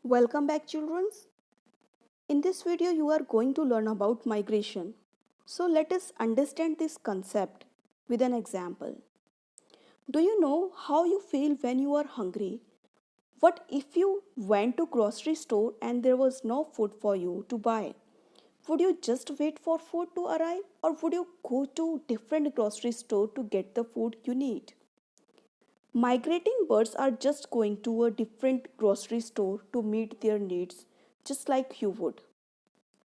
Welcome back children. In this video you are going to learn about migration. So let us understand this concept with an example. Do you know how you feel when you are hungry? What if you went to grocery store and there was no food for you to buy? Would you just wait for food to arrive or would you go to different grocery store to get the food you need? Migrating birds are just going to a different grocery store to meet their needs just like you would,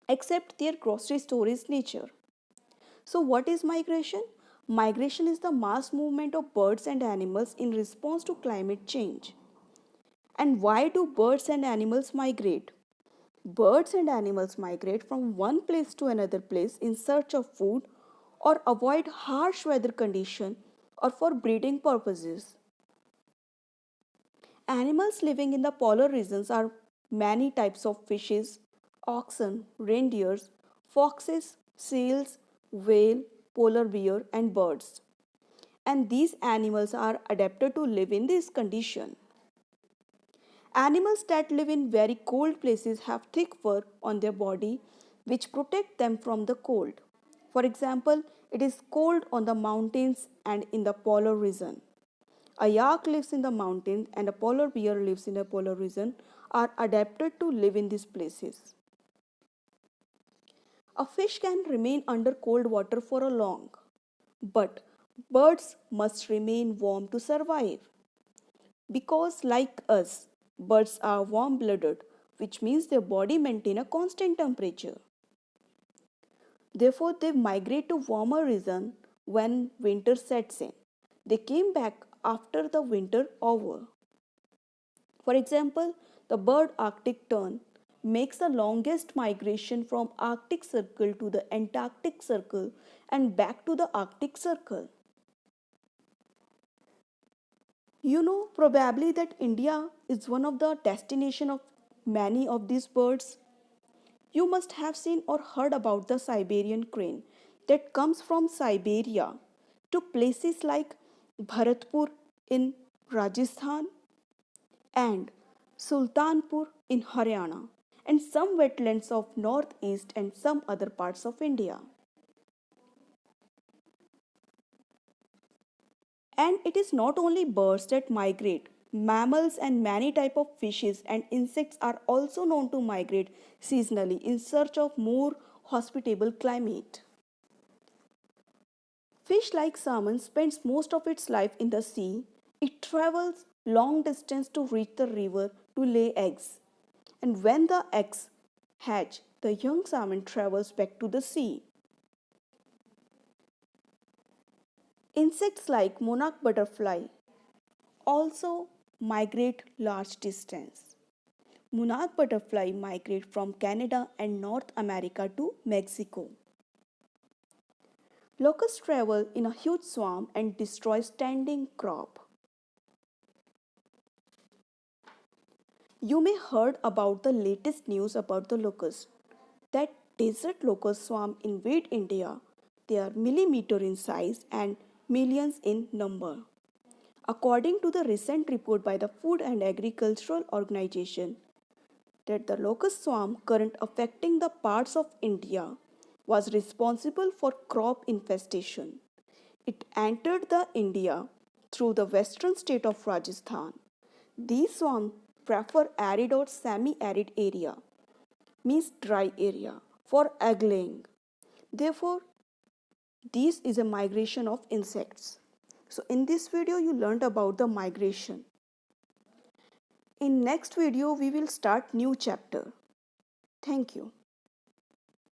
except their grocery store is nature. So, what is migration? Migration is the mass movement of birds and animals in response to climate change. And why do birds and animals migrate? Birds and animals migrate from one place to another place in search of food or avoid harsh weather conditions or for breeding purposes. Animals living in the polar regions are many types of fishes, oxen, reindeers, foxes, seals, whale, polar bear, and birds. And these animals are adapted to live in this condition. Animals that live in very cold places have thick fur on their body which protect them from the cold. For example, it is cold on the mountains and in the polar region. A yak lives in the mountains and a polar bear lives in a polar region are adapted to live in these places. A fish can remain under cold water for a long, but birds must remain warm to survive. Because like us, birds are warm-blooded, which means their body maintain a constant temperature. Therefore, they migrate to warmer region when winter sets in. They came back after the winter over. For example, the bird Arctic tern makes the longest migration from Arctic Circle to the Antarctic Circle and back to the Arctic Circle. You know probably that India is one of the destination of many of these birds. You must have seen or heard about the Siberian crane that comes from Siberia to places like Bharatpur in Rajasthan and Sultanpur in Haryana and some wetlands of northeast and some other parts of India. And it is not only birds that migrate. Mammals and many type of fishes and insects are also known to migrate seasonally in search of more hospitable climate. Fish like salmon spends most of its life in the sea. It travels long distance to reach the river to lay eggs. And when the eggs hatch, the young salmon travels back to the sea. Insects like monarch butterfly also migrate large distance. Monarch butterfly migrate from Canada and North America to Mexico. Locusts travel in a huge swarm and destroy standing crop. You may heard about the latest news about the locust. That desert locust swarm invade India. They are millimeter in size and millions in number. According to the recent report by the Food and Agricultural Organization, that the locust swarm current affecting the parts of India was responsible for crop infestation. It entered the India through the western state of Rajasthan. These swarms prefer arid or semi-arid area, means dry area, for egg laying. Therefore, this is a migration of insects. So in this video you learned about the migration. In next video we will start new chapter. Thank you.